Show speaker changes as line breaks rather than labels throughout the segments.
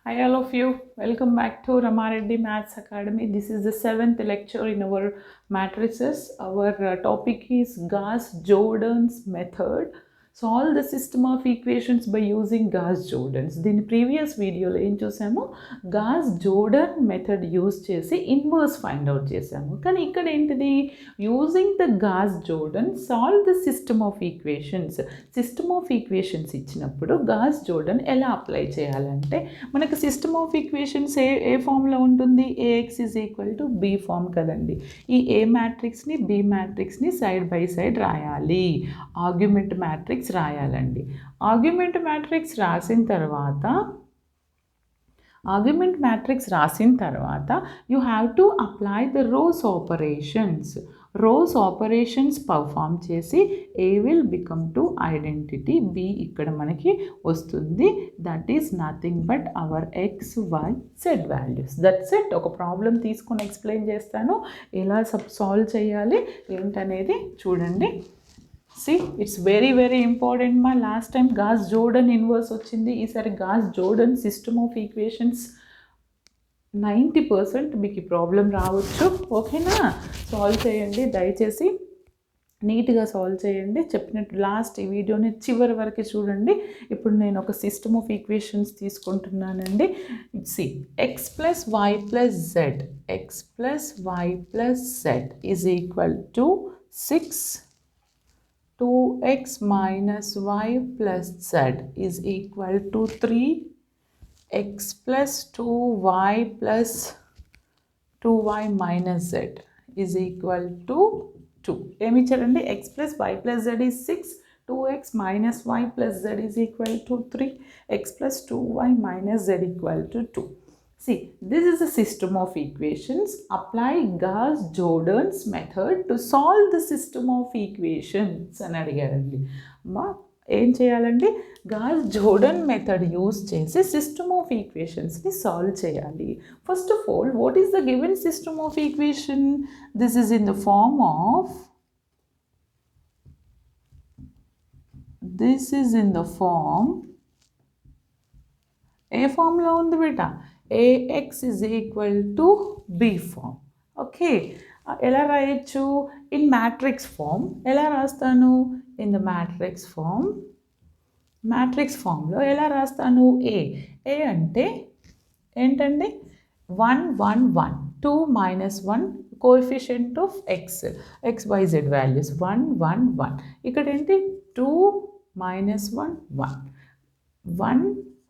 Hi all of you, welcome back to Ramareddy Maths Academy. This is the 7th lecture in our matrices. Our topic is Gauss-Jordan's method. Solve the system of equations by using Gauss-Jordan's. దీని previous వీడియోలో ఏం చూసామో Gauss-Jordan method use చేసి inverse find out చేసాము. కానీ ఇక్కడ ఏంటిది using the Gauss-Jordan solve the system of equations. System of equations ఇచ్చినప్పుడు Gauss-Jordan ఎలా అప్లై చేయాలంటే మనకు సిస్టమ్ ఆఫ్ ఈక్వేషన్స్ ఏ ఫామ్లో ఉంటుంది, AX is equal to B form కదండి. ఈ ఏ మ్యాట్రిక్స్ని బి మ్యాట్రిక్స్ని సైడ్ బై సైడ్ రాయాలి, ఆర్గ్యుమెంట్ మ్యాట్రిక్స్ రాయాలండి. ఆర్గ్యుమెంట్ మ్యాట్రిక్స్ రాసిన తర్వాత you have to apply the rows operations perform చేసి A will become to identity B ఇక్కడ మనకి వస్తుంది. That is nothing but our X why Z values. That's it. ఒక problem తీసుకొని ఎక్స్ప్లెయిన్ చేస్తాను, ఎలా సాల్వ్ చేయాలి ఏంటనేది చూడండి. See, it's very important. మా లాస్ట్ టైం Gauss-Jordan ఇన్వర్స్ వచ్చింది, ఈసారి Gauss-Jordan సిస్టమ్ ఆఫ్ ఈక్వేషన్స్ 90% మీకు ఈ ప్రాబ్లం రావచ్చు. ఓకేనా? సాల్వ్ చేయండి, దయచేసి నీట్గా సాల్వ్ చేయండి. చెప్పినట్టు లాస్ట్ ఈ వీడియోని చివరి వరకు చూడండి. ఇప్పుడు నేను ఒక సిస్టమ్ ఆఫ్ ఈక్వేషన్స్ తీసుకుంటున్నానండి. See x plus y plus z is equal to 6 2x minus y plus z is equal to 3 x plus 2y plus 2y minus z is equal to 2. ఏమి ఇచ్చారండి? x plus y plus z is 6, 2x minus y plus z is equal to 3, x plus 2y minus z equal to 2. See, this is a system of equations. Apply Gauss-Jordan's method to solve the system of equations అని అడిగారండి. అమ్మా ఏం చేయాలండి? Gauss-Jordan method use చేసి system of ఈక్వేషన్స్ని solve చేయాలి. First of all, what is the given system of equation? This is in the form of A ఫామ్లో ఉంది బేటా? ax is equal to b form. Okay, ఎలా రాయొచ్చు? In matrix form. ఎలా రాస్తాను? ఇన్ ద మ్యాట్రిక్స్ ఫామ్లో ఎలా రాస్తాను? ఏ అంటే ఏంటండి? 1 1 1, 2 minus 1 coefficient of x why Z values 1 1 1. ఇక్కడ ఏంటి? 2 minus 1 1 1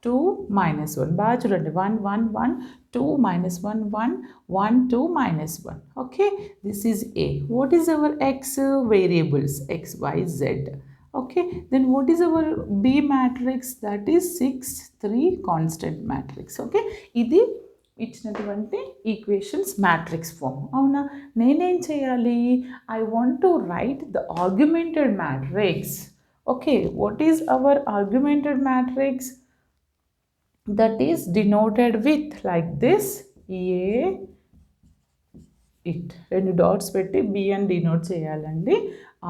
2 minus 1. బాగా చూడండి, 1 1 1, 2 minus 1 1, 1 2 minus 1. Okay, this is A. What is our x variables? X, y, z. Okay, then what is our B matrix? That is 6 3 constant matrix. Okay, ఇది ఇచ్చినటువంటి equations matrix form. అవునా? నేనేం చేయాలి? I want to right the argumented matrix. Okay, what is our argumented matrix? That is denoted with like this, రెండు dots పెట్టి b అని denote చేయాలండి.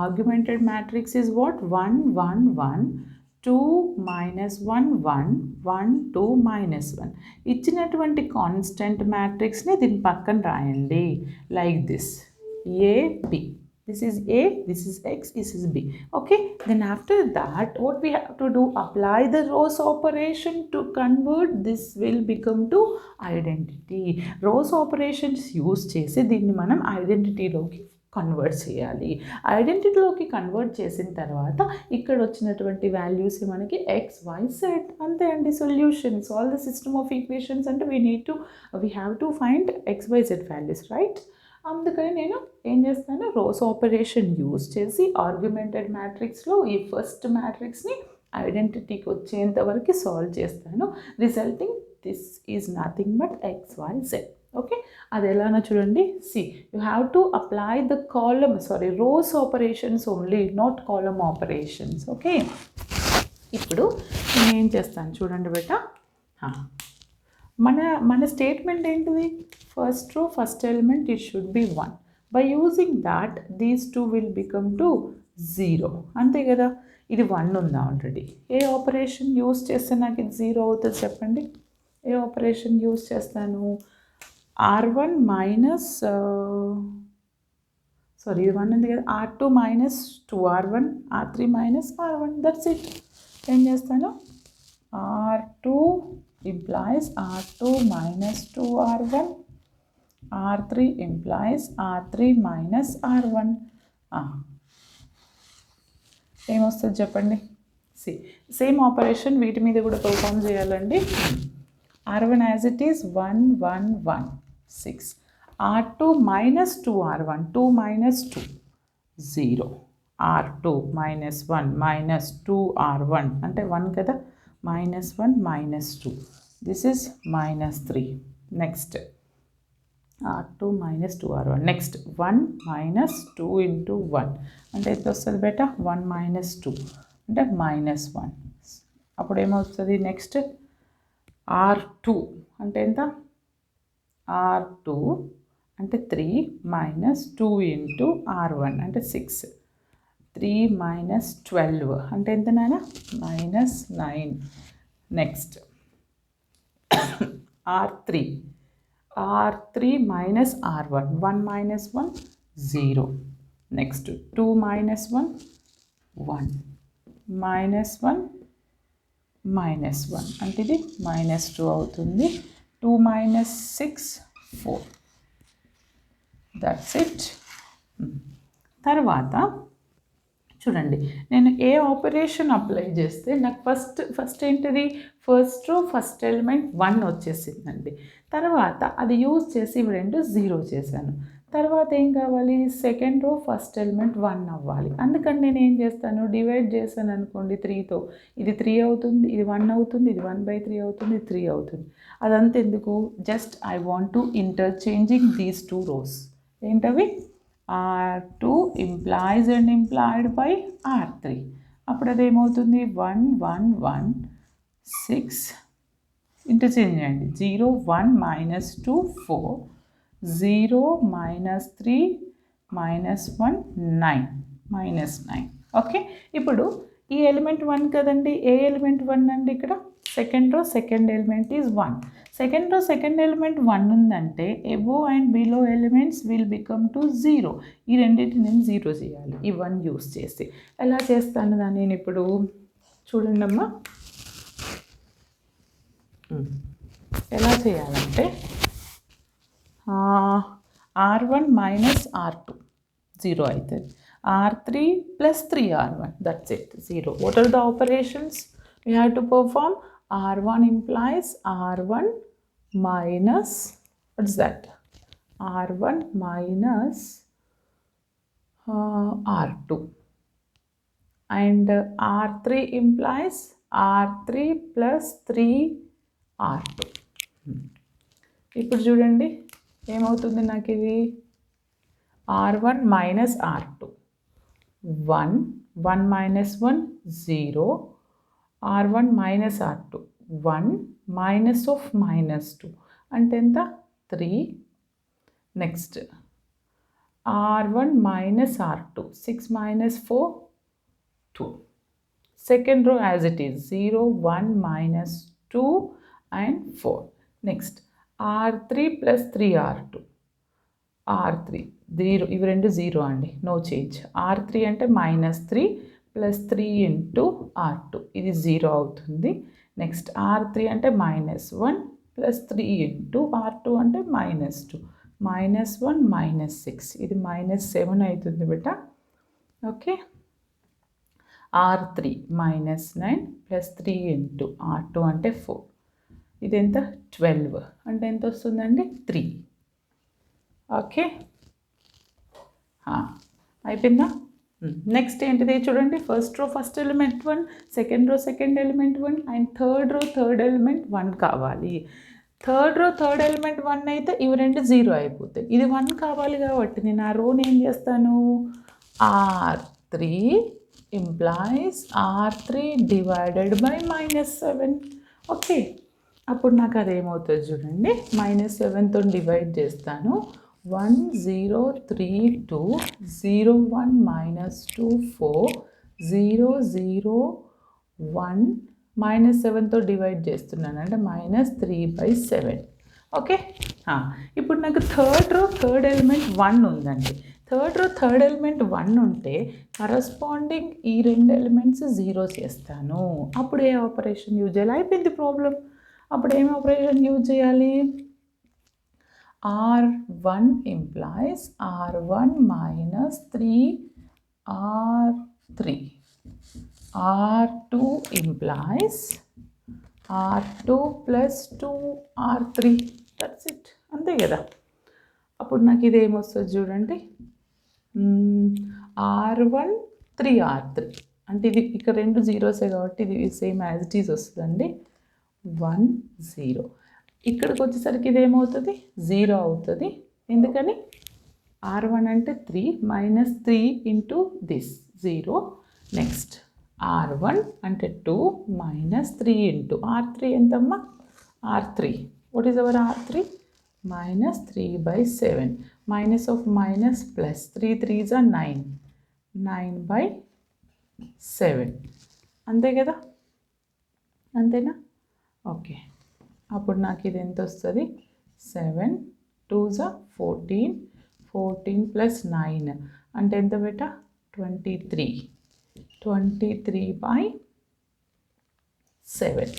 Argumented matrix is what? 1 1 1, 2 minus 1 1, 1 2 minus 1. ఇచ్చినటువంటి constant మ్యాట్రిక్స్ని దీని పక్కన రాయండి like this, AB. This is A, this is X, this is B. Okay, then after that what we have to do? Apply the rows operation to convert this will become to identity. Rows operations use చేసి దీన్ని మనం ఐడెంటిటీలోకి convert చేయాలి. ఐడెంటిటీలోకి convert చేసిన తర్వాత ఇక్కడ వచ్చినటువంటి values మనకి X why z. అంతే అండి solution. Solve the system of equations అంటే we have to find ఎక్స్ వై జెడ్ వాల్యూస్, రైట్? అందుకని నేను ఏం చేస్తాను? రోస్ ఆపరేషన్ యూజ్ చేసి ఆర్గ్యుమెంటెడ్ మ్యాట్రిక్స్లో ఈ ఫస్ట్ మ్యాట్రిక్స్ని ఐడెంటిటీకి వచ్చేంత వరకు సాల్వ్ చేస్తాను. Resulting this is nothing but x why z. Okay, అది ఎలానో చూడండి. See, you have to apply the rows operations only, not column operations. Okay, ఇప్పుడు నేను ఏం చేస్తాను చూడండి బేటా. మన స్టేట్మెంట్ ఏంటిది? First row first element it should be 1. By using that these 2 will become to 0. అంతే కదా? ఇది 1 ఉందా ఆల్రెడీ? ఏ ఆపరేషన్ యూజ్ చేస్తే నాకు ఇది 0 అవుతుంది చెప్పండి? ఏ ఆపరేషన్ యూస్ చేస్తాను? R1 మైనస్ సారీ ఇది 1 ఉంది కదా, R2 minus 2R1, R3 minus R1, that's it. ఏం చేస్తాను? R2 implies R2 minus 2R1, R3 implies R3 minus R1. ఏమొస్తుంది చెప్పండి? సేమ్ ఆపరేషన్ వీటి మీద కూడా పర్ఫామ్ చేయాలండి. R1 as it is 1 1 1 6, R2 minus 2R1, 2 minus 2 0, R2 minus 1 minus 2R1 అంటే 1 కదా, minus 1 minus 2, this is minus 3. Next R2 minus 2R1, next 1 minus 2 into 1 అంటే ఎంత వస్తుంది బేటా? 1 మైనస్ 2 అంటే మైనస్ 1. అప్పుడు ఏమవుతుంది? నెక్స్ట్ R2 అంటే ఎంత? R2 అంటే 3 మైనస్ 2 ఇంటూ R1 అంటే 6, 3 మైనస్ 12 అంటే ఎంత నాన్న? Minus 9. Next R3 minus R1, 1 minus 1 0, next 2 minus 1 1, minus 1 minus 1 అంటే ఇది మైనస్ 2 అవుతుంది. 2 మైనస్ 6 4, దట్స్ ఇట్. తర్వాత చూడండి, నేను ఏ ఆపరేషన్ అప్లై చేస్తే నాకు ఫస్ట్ ఏంటిది? ఫస్ట్ రో ఫస్ట్ ఎలిమెంట్ 1 వచ్చేసిందండి. తర్వాత అది యూజ్ చేసి ఇవి రెండు 0 చేశాను. తర్వాత ఏం కావాలి? సెకండ్ రో ఫస్ట్ ఎలిమెంట్ 1 అవ్వాలి. అందుకని నేను ఏం చేస్తాను? డివైడ్ చేశాను అనుకోండి 3తో, ఇది 3 అవుతుంది, ఇది 1 అవుతుంది, ఇది 1/3 అవుతుంది, ఇది 3 అవుతుంది. అదంతా ఎందుకు? Just I want to interchanging these 2 rows. ఏంటవి? R2 implies and implied by R3. అప్పుడు అదేమవుతుంది? 1 1 1 6 ఇంటర్చేంజ్ చేయండి. 0 1 minus 2 4, 0 minus 3 minus 1 9, minus 9. Okay, ఇప్పుడు ఈ ఎలిమెంట్ 1 కదండి. ఏ ఎలిమెంట్ 1 అండి? ఇక్కడ second row second element is 1. Second row second element 1 ఉందంటే above and below elements will become to 0. ఈ రెండింటిని నేను 0 చేయాలి ఈ 1 యూస్ చేసి. ఎలా చేస్తాను దాన్ని నేను ఇప్పుడు? చూడండి అమ్మా, ఎలా చేయాలంటే R1 మైనస్ R2 0 అవుతుంది, R3 plus 3R1, that's it 0. What are the operations we have to perform? R1 implies R1 minus, what's that? R1 minus R2, and R3 implies R3 plus 3R2. ఇప్పుడు చూడండి ఏమవుతుంది నాకు ఇది? R1 minus R2 1, 1 minus 1 0, R1 minus R2 1 minus of minus 2 అంటే ఎంత? 3. Next R1 minus R2 6 minus 4 2. Second row as it is 0 1 minus 2 and 4. Next R3 plus 3R2, R3 0, ఇవి రెండు 0 అండి, నో చేంజ్. R3 అంటే మైనస్ 3 ప్లస్ 3 ఇంటూ R2, ఇది 0 అవుతుంది. Next R3 అంటే minus 1 plus 3 into R2 అంటే మైనస్ 2, మైనస్ 1 మైనస్ 6, ఇది minus 7 అవుతుంది బేటా. Okay, R3 minus 9 plus 3 into R2 అంటే 4, ఇది ఎంత? 12 అంటే ఎంత వస్తుందండి? 3. ఓకే, అయిపోయిందా? నెక్స్ట్ ఏంటిది చూడండి, first row first element 1, second row second element 1, and third row third element 1 కావాలి. థర్డ్ రో థర్డ్ ఎలిమెంట్ 1 అయితే ఇవి రెండు 0 అయిపోతాయి. ఇది 1 కావాలి కాబట్టి నేను ఆ రోని ఏం చేస్తాను? R3 implies R3 divided by -7. Okay, అప్పుడు నాకు అదేమవుతుంది చూడండి, -7తో డివైడ్ చేస్తాను. 1 0 3 2 0 1 -2 4 0 0 1 -7తో డివైడ్ చేస్తున్నాను అంటే -3/7. ఓకే. ఇప్పుడు నాకు థర్డ్ ఎలిమెంట్ 1 ఉందండి. థర్డ్ ఎలిమెంట్ 1 ఉంటే కరస్పాండింగ్ ఈ 2 ఎలిమెంట్స్ 0 చేస్తాను. అప్పుడు ఏ ఆపరేషన్ యూజ్ చేయాలి? అయిపోయింది ప్రాబ్లం. అప్పుడు ఏం ఆపరేషన్ యూజ్ చేయాలి? R1 implies R1 minus 3R3. R2 implies R2 plus 2R3. That's it. అంతే కదా. అప్పుడు నాకు ఇది ఏమొస్తుంది చూడండి, R1 3R3 అంటే ఇది ఇక్కడ 2 జీరోసే కాబట్టి ఇది సేమ్ యాజ్ ఇట్ ఈజ్ వస్తుందండి. 1 0. ఇక్కడికి వచ్చేసరికి ఇది ఏమవుతుంది? 0 అవుతుంది. ఎందుకని? R1 అంటే 3 minus 3 into this 0. Next R1 అంటే 2 minus 3 into R3 ఎంతమ్మా? R3. What is our R3? -3/7. Minus of minus plus 3 3s are 9. 9/7. అంతే కదా? అంతేనా? ఓకే. అప్పుడు నాకు ఇది ఎంత వస్తుంది? 7 2s are 14. 14 plus 9 అంటే ఎంత బేట? 23. 23/7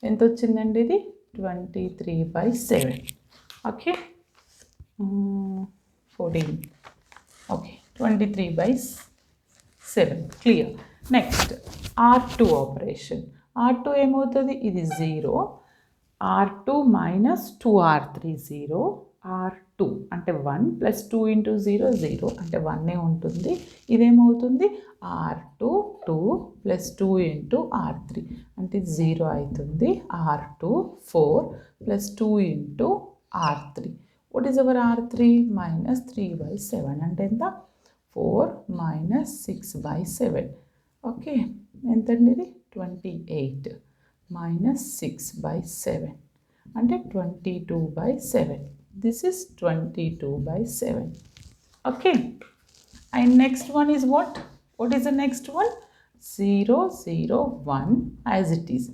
ఎంత వచ్చిందండి ఇది? 23/7. Okay. 14. Okay, 23/7. Clear. Next R2 operation. R2 ఏమవుతుంది? ఇది 0. R2 minus 2R3 0. R2 అంటే 1 plus 2 into 0 0 అంటే 1 ఉంటుంది. ఇదేమవుతుంది? R2 2 plus 2 into R3 అంటే 0 అవుతుంది. R2 4 plus 2 into R3. What is our R3? -3/7 అంటే ఎంత? 4 minus 6/7. ఓకే, ఎంతండి ఇది? 28 minus 6/7 అంటే 22/7. This is 22/7. Okay. And next one is what? What is the next one? 0 0 1 as it is.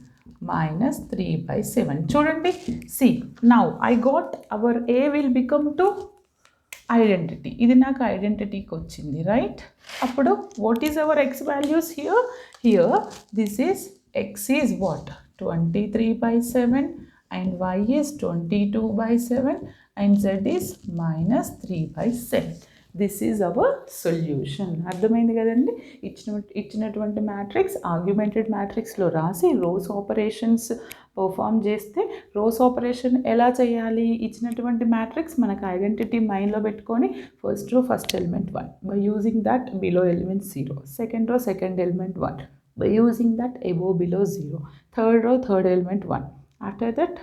-3/7. చూడండి. See, now I got our A will become to identity. ఇది నాకు ఐడెంటిటీకి వచ్చింది, right? అప్పుడు what is our x values here? Here this is x is what? 23/7 and y is 22/7 and z is -3/7. This is our solution. అర్థమైంది కదండి? ఇచ్చినటువంటి matrix argumented మ్యాట్రిక్స్లో రాసి rose operations perform చేస్తే, rose operation ఎలా చేయాలి? ఇచ్చినటువంటి మ్యాట్రిక్స్ మనకు ఐడెంటిటీ మైండ్లో పెట్టుకొని first row first element 1 by using that below element 0, second row second element 1 by using that above below 0, third row third element 1, after that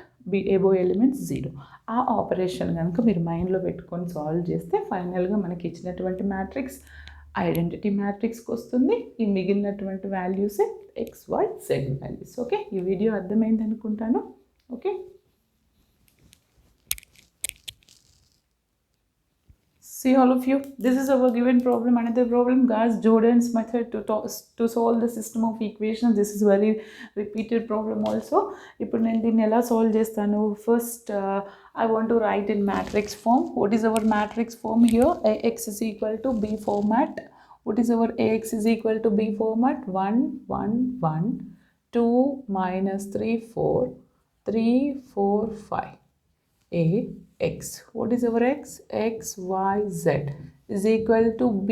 above elements 0. ఆ operation కనుక మీరు మైండ్లో పెట్టుకొని సాల్వ్ చేస్తే ఫైనల్గా మనకి ఇచ్చినటువంటి మ్యాట్రిక్స్ ఐడెంటిటీ మ్యాట్రిక్స్కి వస్తుంది. ఈ మిగిలినటువంటి వాల్యూసే XYZ వాల్యూస్. ఓకే, ఈ వీడియో అర్థమైంది అనుకుంటాను. Okay, see all of you, this is our given problem. Another problem, Gauss-Jordan's method to solve the system of equations. This is very repeated problem also. ఇప్పుడు నేను దీన్ని ఎలా సాల్వ్ చేస్తాను? First I want to write in matrix form. What is our matrix form here? AX is equal to B format. What is our AX is equal to B format? 1 1 1 2 minus 3 4 3 4 5 AX. What is our X? XYZ is equal to B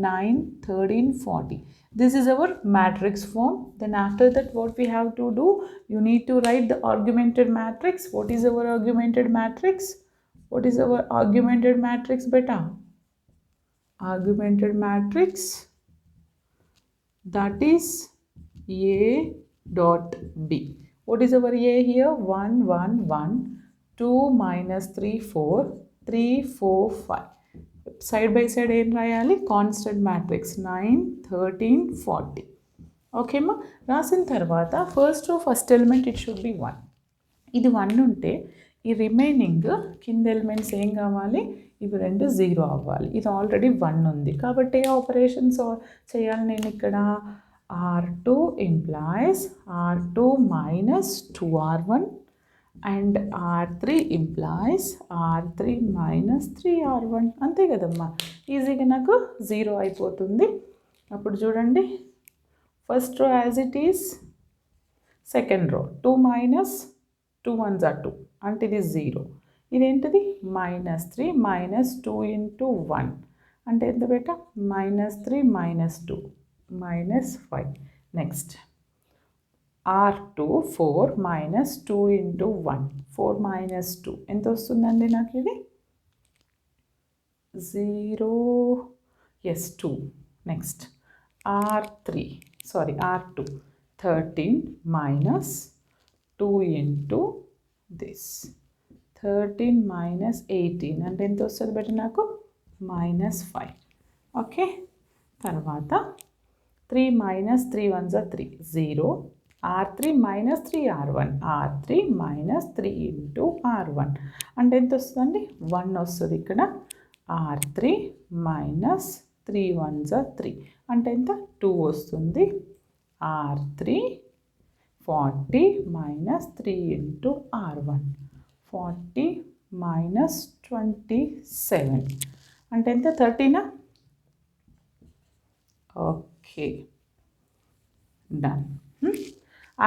9 13 40. This is our matrix form. Then after that what we have to do? You need to write the augmented matrix. What is our augmented matrix? What is our augmented matrix beta? Augmented matrix, that is A dot B. What is our A here? 1 1 1 2 minus 3 4 3 4 5. Side by side ఏం రాయాలి? Constant matrix 9 13 40. ఓకేమ్మా, రాసిన తర్వాత first row first element it should be 1. ఇది 1 ఉంటే ఈ remaining కింద elements ఏం కావాలి? ఇవి రెండు 0 అవ్వాలి. ఇది ఆల్రెడీ 1 ఉంది కాబట్టి ఆపరేషన్స్ చేయాలి నేను ఇక్కడ. R2 implies R2 minus 2R1 and R3 implies R3 minus 3R1 అంతే కదమ్మా. ఈజీగా నాకు 0 అయిపోతుంది. అప్పుడు చూడండి, first row as it is, second row 2 minus 2 ones are 2 అంటే ఇది 0. ఇదేంటిది -3 minus 2 into 1 అంటే ఎంత బేట -3 minus 2 -5. Next R2 4 minus 2 into 1 4 minus 2 ఎంత వస్తుందండి నాకు ఇది 0 yes 2. Next R2 13 minus 2 into this 13 minus 18 అంటే ఎంత వస్తుంది బేట నాకు -5. ఓకే, తర్వాత 3 minus 3 ones are 3 0. R3 minus 3R1 R3 minus 3 into R1 అంటే ఎంత వస్తుందండి 1 వస్తుంది ఇక్కడ. R3 minus 3 ones are 3 అంటే ఎంత 2 వస్తుంది. R3 40 minus 3 into R1 40 minus 27 అంటే ఎంత 13. Okay, done.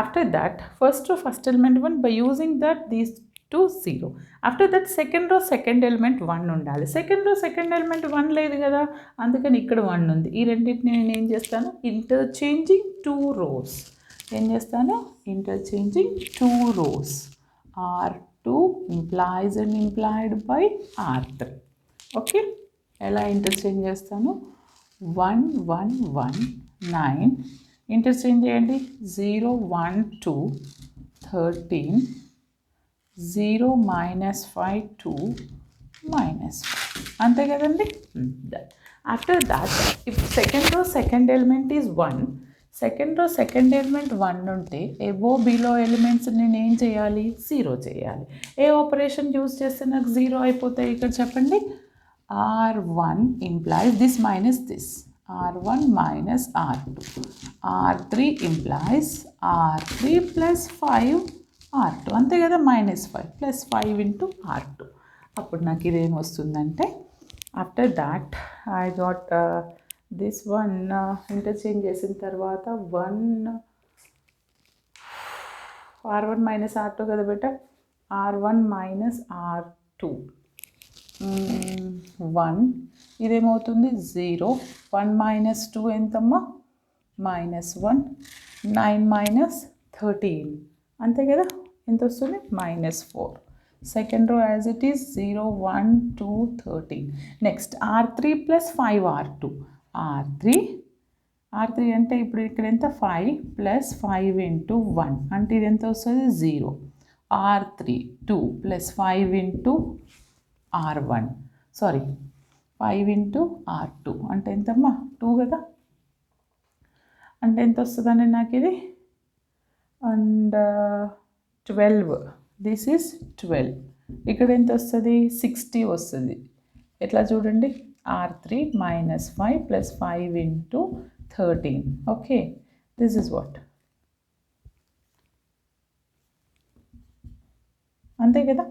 After that, first row first element 1 by using that these two 0. After that second row second element 1 ఉండాలి. సెకండ్ రో సెకండ్ ఎలిమెంట్ 1 లేదు కదా, అందుకని ఇక్కడ 1 ఉంది. ఈ రెండింటిని నేను ఏం చేస్తాను ఇంటర్చేంజింగ్ 2 rows. ఏం చేస్తాను interchanging 2 rows. R2 implies and implied by R3. Okay, ఎలా ఇంటర్చేంజ్ చేస్తాను 1 1 1 9 ఇంటర్చేంజ్ చేయండి 0 1 2 13 0 minus 5 2 minus 5 అంతే కదండి. After that if second row second element is 1 second row second element 1 ఉంటే ఎబో బిలో ఎలిమెంట్స్ నేను ఏం చేయాలి 0 చేయాలి. ఏ ఆపరేషన్ యూజ్ చేస్తే నాకు 0 అయిపోతాయి ఇక్కడ చెప్పండి. R1 implies this minus this R1 minus R2. R3 implies R3 plus 5 R2 అంతే కదా -5 plus 5 into R2. అప్పుడు నాకు ఇదేం వస్తుందంటే after that I got this one interchange చేసిన తర్వాత 1 R1 minus R2 కదా బేట R1 minus R2 1 ఇదేమవుతుంది 0 1 minus 2 ఎంతమ్మా -1 9 minus 13 అంతే కదా ఎంత వస్తుంది -4. Second row as it is 0 1 2 13. Next R3 plus 5 R2 R3 అంటే ఇప్పుడు ఇక్కడ ఎంత 5 plus 5 into 1 అంటే ఇది ఎంత వస్తుంది 0. R3 2 plus 5 into R1 sorry 5 into R2 అంటే ఎంతమ్మా 2 కదా అంటే ఎంత వస్తుందండి నాకు ఇది అండ్ 12 దిస్ ఈస్ 12 ఇక్కడ ఎంత వస్తుంది 60 వస్తుంది. ఎట్లా చూడండి R3 minus 5 plus 5 into 13. Okay, this is what అంతే కదా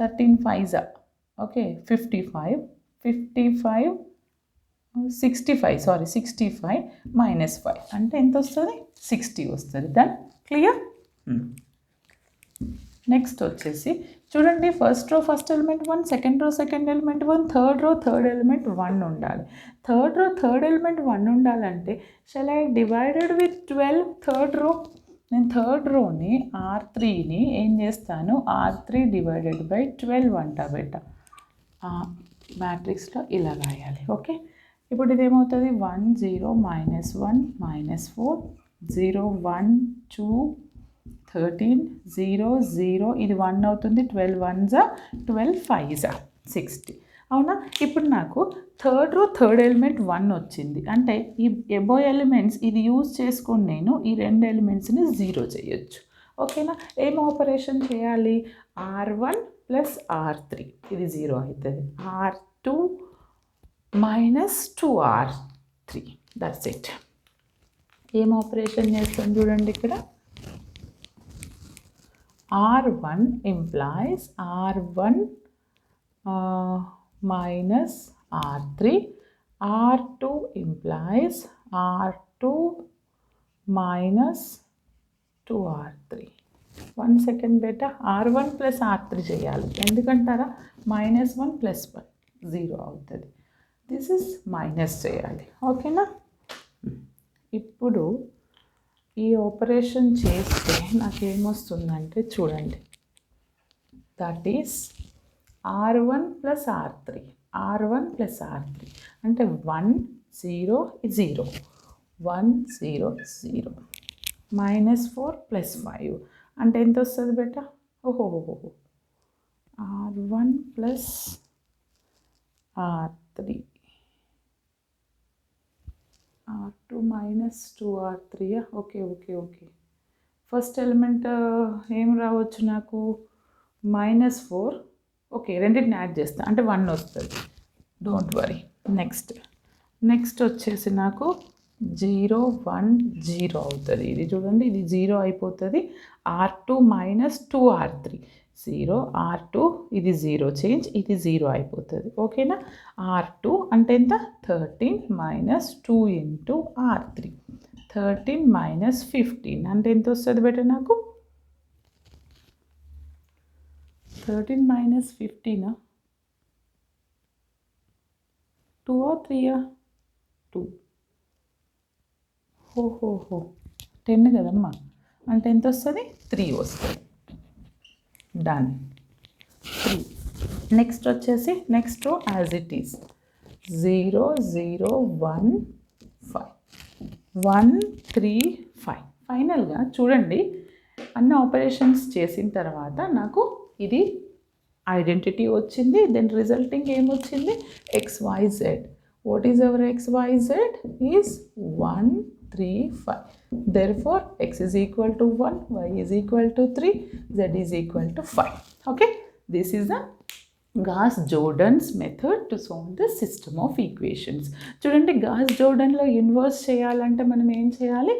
13 5s ఓకే 55 65 minus 5 అంటే ఎంత వస్తుంది 60 వస్తుంది. Then clear. నెక్స్ట్ వచ్చేసి చూడండి first row first element 1 second row second element 1 third row third element 1 ఉండాలి. థర్డ్ రో థర్డ్ ఎలిమెంట్ 1 ఉండాలంటే shall I divided with 12 third row. నేను థర్డ్ రోని R3ని ఏం చేస్తాను R3 డివైడెడ్ బై 12 అంటా బెట్ట మ్యాట్రిక్స్లో ఇలా రాయాలి. ఓకే, ఇప్పుడు ఇదేమవుతుంది 1 0 -1 -4 0 1 2 13 0 0 ఇది 1 అవుతుంది 12 1s 12 5s 60 అవునా. ఇప్పుడు నాకు థర్డ్ రో థర్డ్ ఎలిమెంట్ 1 వచ్చింది అంటే ఈ ఎబో ఎలిమెంట్స్ ఇది యూజ్ చేసుకొని నేను ఈ రెండు ఎలిమెంట్స్ని 0 చేయొచ్చు. ఓకేనా, ఏం ఆపరేషన్ చేయాలి R1 ప్లస్ R3 ఇది 0 అవుతుంది R2 minus 2R3 that's it. ఏం ఆపరేషన్ చేస్తాం చూడండి ఇక్కడ. R1 implies R1 minus R3. R2 implies R2 minus 2R3. 1 second బేటా, R1 ప్లస్ R3 చేయాలి. ఎందుకంటారా, -1 + 1 0 అవుతుంది. దిస్ ఇస్ మైనస్ చేయాలి. ఓకేనా. ఇప్పుడు ఈ ఆపరేషన్ చేస్తే నాకేమొస్తుందంటే చూడండి, that is R1 + R3. R1 + R3 అంటే 1 0 0 1 0 0 -4 + 5 అంటే ఎంత వస్తుంది బేటా? ఓహో, R1 + R3 R2 minus 2R3. Okay. First element ఏం రావచ్చు నాకు, -4. ఓకే, రెండింటిని యాడ్ చేస్తా అంటే 1 వస్తుంది. Don't worry. నెక్స్ట్ వచ్చేసి నాకు 0 1 0 అవుతుంది. ఇది చూడండి, ఇది 0 అయిపోతుంది. R2 minus 2R3 0 R2, ఇది 0 చేంజ్, ఇది 0 అయిపోతుంది. ఓకేనా. R2 అంటే ఎంత, 13 minus 2 into R3. 13 minus 15 అంటే ఎంత వస్తుంది బేటా నాకు, 13 minus 15 2 or 3 2. ఓహో 10 కదమ్మా, అంటే ఎంత వస్తుంది, 3 వస్తుంది. డన్. 3. నెక్స్ట్ వచ్చేసి నెక్స్ట్ రో యాజ్ ఇట్ ఈస్ 0 0 1 5 1 3 5. ఫైనల్గా చూడండి, అన్ని ఆపరేషన్స్ చేసిన తర్వాత నాకు ఇది ఐడెంటిటీ వచ్చింది. దెన్ రిజల్టింగ్ ఏమొచ్చింది, XYZ. What is our XYZ is 1 3 5. Therefore x is equal to 1, y is equal to 3, z is equal to 5. Okay, this is the Gauss-Jordan's method to solve the system of equations. చూడండి, Gauss-Jordanలో inverse చేయాలంటే మనం ఏం చేయాలి,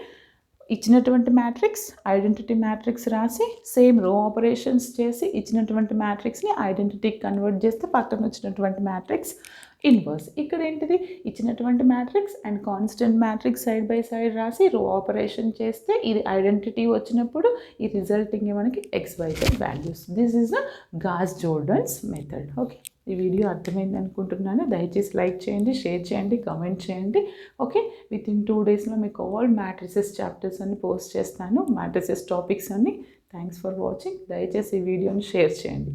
ఇచ్చినటువంటి matrix identity matrix రాసి same రో operations చేసి ఇచ్చినటువంటి మ్యాట్రిక్స్ని ఐడెంటిటీకి కన్వర్ట్ చేస్తే పక్కన వచ్చినటువంటి మ్యాట్రిక్స్ ఇన్వర్స్. ఇక్కడ ఏంటిది, ఇచ్చినటువంటి matrix and constant matrix side by side రాసి రో ఆపరేషన్ చేస్తే ఇది ఐడెంటిటీ వచ్చినప్పుడు ఈ రిజల్టింగ్ మనకి XYZ values. This is the Gauss-Jordan's method. Okay, ఈ వీడియో అర్థమైంది అనుకుంటున్నాను. దయచేసి లైక్ చేయండి, షేర్ చేయండి, కామెంట్ చేయండి. ఓకే, వితిన్ 2 డేస్లో మీకు ఆల్ మ్యాట్రిసెస్ చాప్టర్స్ అన్ని పోస్ట్ చేస్తాను, మ్యాట్రిసెస్ టాపిక్స్ అన్ని. Thanks for watching. దయచేసి ఈ వీడియోని షేర్ చేయండి.